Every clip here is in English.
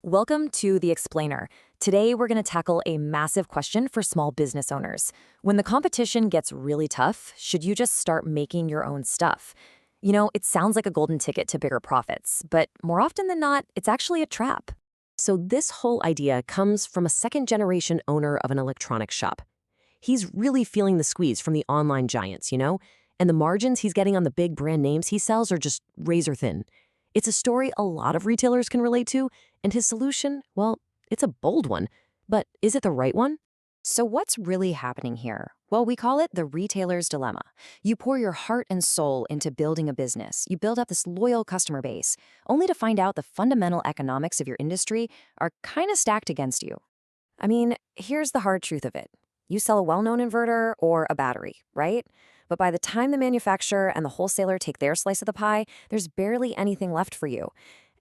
Welcome to The Explainer. Today, we're going to tackle a massive question for small business owners. When the competition gets really tough, should you just start making your own stuff? It sounds like a golden ticket to bigger profits, but more often than not, it's actually a trap. So this whole idea comes from a second-generation owner of an electronics shop. He's really feeling the squeeze from the online giants, and the margins he's getting on the big brand names he sells are just razor thin. It's a story a lot of retailers can relate to, and his solution, well, it's a bold one. But is it the right one? So, what's really happening here? Well, we call it the retailer's dilemma. You pour your heart and soul into building a business. You build up this loyal customer base, only to find out the fundamental economics of your industry are kind of stacked against you. I mean, here's the hard truth of it. You sell a well-known inverter or a battery, right? But by the time the manufacturer and the wholesaler take their slice of the pie, there's barely anything left for you.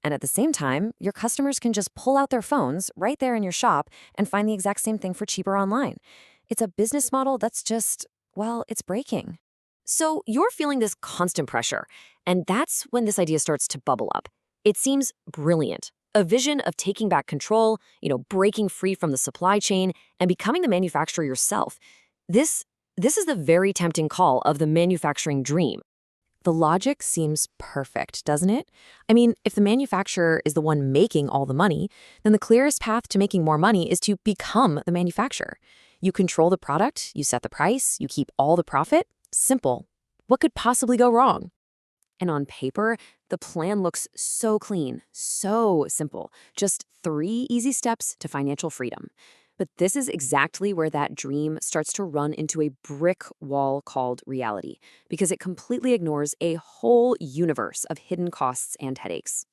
And at the same time, your customers can just pull out their phones right there in your shop and find the exact same thing for cheaper online. It's a business model that's just, well, it's breaking. So you're feeling this constant pressure, and that's when this idea starts to bubble up. It seems brilliant. A vision of taking back control, breaking free from the supply chain and becoming the manufacturer yourself. This is the very tempting call of the manufacturing dream. The logic seems perfect, doesn't it? I mean, if the manufacturer is the one making all the money, then the clearest path to making more money is to become the manufacturer. You control the product, you set the price, you keep all the profit. Simple. What could possibly go wrong? And on paper, the plan looks so clean, so simple. Just 3 easy steps to financial freedom. But this is exactly where that dream starts to run into a brick wall called reality, because it completely ignores a whole universe of hidden costs and headaches.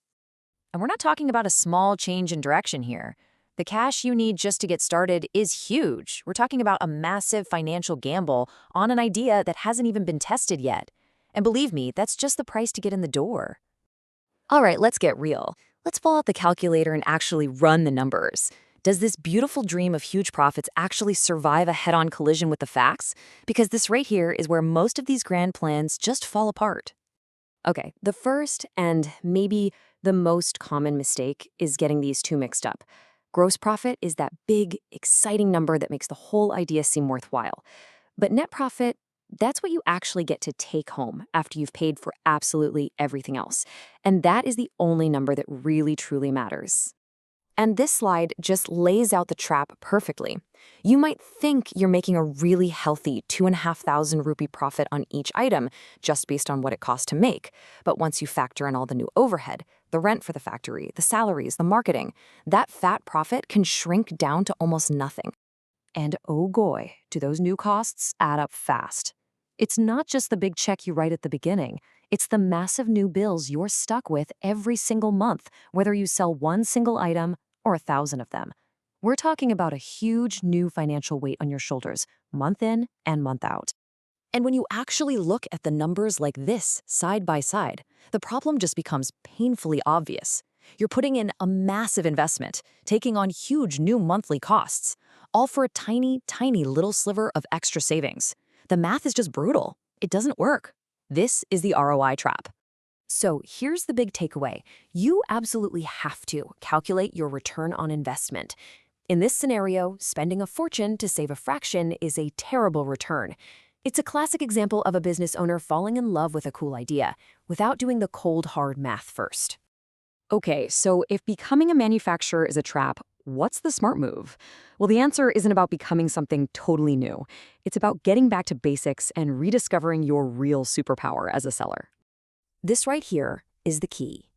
And we're not talking about a small change in direction here. The cash you need just to get started is huge. We're talking about a massive financial gamble on an idea that hasn't even been tested yet. And believe me, that's just the price to get in the door. All right, let's get real. Let's pull out the calculator and actually run the numbers. Does this beautiful dream of huge profits actually survive a head-on collision with the facts? Because this right here is where most of these grand plans just fall apart. Okay, the first and maybe the most common mistake is getting these two mixed up. Gross profit is that big, exciting number that makes the whole idea seem worthwhile. But net profit, that's what you actually get to take home after you've paid for absolutely everything else. And that is the only number that really, truly matters. And this slide just lays out the trap perfectly. You might think you're making a really healthy 2,500 rupee profit on each item just based on what it costs to make. But once you factor in all the new overhead, the rent for the factory, the salaries, the marketing, that fat profit can shrink down to almost nothing. And oh boy, do those new costs add up fast. It's not just the big check you write at the beginning. It's the massive new bills you're stuck with every single month, whether you sell one single item or 1,000 of them. We're talking about a huge new financial weight on your shoulders, month in and month out. And when you actually look at the numbers like this, side by side, the problem just becomes painfully obvious. You're putting in a massive investment, taking on huge new monthly costs, all for a tiny, tiny little sliver of extra savings. The math is just brutal. It doesn't work. This is the ROI trap. So here's the big takeaway. You absolutely have to calculate your return on investment. In this scenario, spending a fortune to save a fraction is a terrible return. It's a classic example of a business owner falling in love with a cool idea without doing the cold, hard math first. Okay, so if becoming a manufacturer is a trap, what's the smart move? Well, the answer isn't about becoming something totally new. It's about getting back to basics and rediscovering your real superpower as a seller. This right here is the key.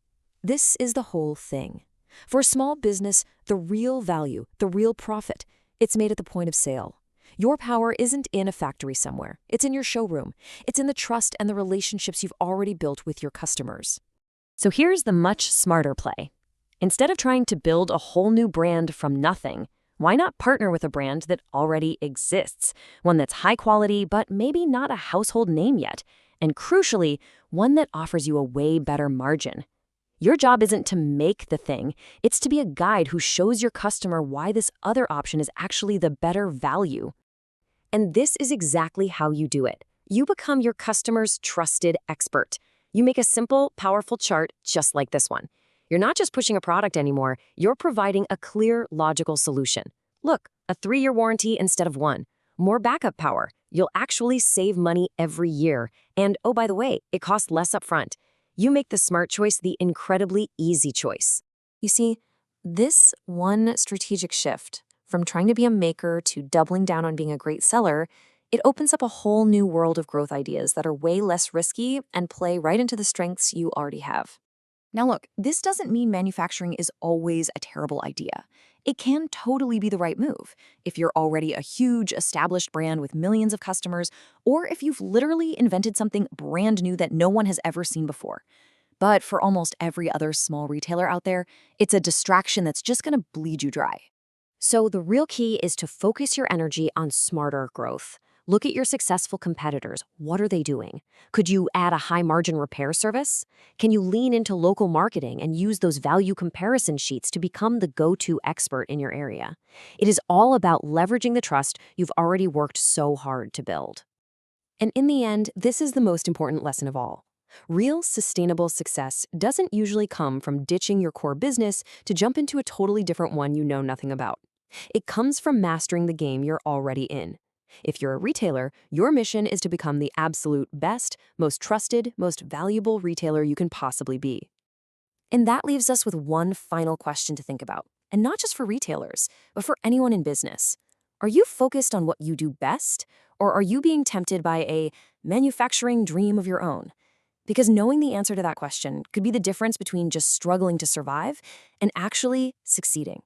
This is the whole thing. For a small business, the real value, the real profit, it's made at the point of sale. Your power isn't in a factory somewhere. It's in your showroom. It's in the trust and the relationships you've already built with your customers. So here's the much smarter play. Instead of trying to build a whole new brand from nothing, why not partner with a brand that already exists? One that's high quality, but maybe not a household name yet. And crucially, one that offers you a way better margin. Your job isn't to make the thing, it's to be a guide who shows your customer why this other option is actually the better value. And this is exactly how you do it. You become your customer's trusted expert. You make a simple, powerful chart just like this one. You're not just pushing a product anymore, you're providing a clear, logical solution. Look, a 3-year warranty instead of one. More backup power. You'll actually save money every year. And oh, by the way, it costs less upfront. You make the smart choice the incredibly easy choice. You see, this one strategic shift, from trying to be a maker to doubling down on being a great seller, it opens up a whole new world of growth ideas that are way less risky and play right into the strengths you already have. Now look, this doesn't mean manufacturing is always a terrible idea. It can totally be the right move if you're already a huge established brand with millions of customers, or if you've literally invented something brand new that no one has ever seen before. But for almost every other small retailer out there, it's a distraction that's just going to bleed you dry. So the real key is to focus your energy on smarter growth. Look at your successful competitors. What are they doing? Could you add a high-margin repair service? Can you lean into local marketing and use those value comparison sheets to become the go-to expert in your area? It is all about leveraging the trust you've already worked so hard to build. And in the end, this is the most important lesson of all. Real, sustainable success doesn't usually come from ditching your core business to jump into a totally different one you know nothing about. It comes from mastering the game you're already in. If you're a retailer, your mission is to become the absolute best, most trusted, most valuable retailer you can possibly be. And that leaves us with one final question to think about, and not just for retailers, but for anyone in business. Are you focused on what you do best, or are you being tempted by a manufacturing dream of your own? Because knowing the answer to that question could be the difference between just struggling to survive and actually succeeding.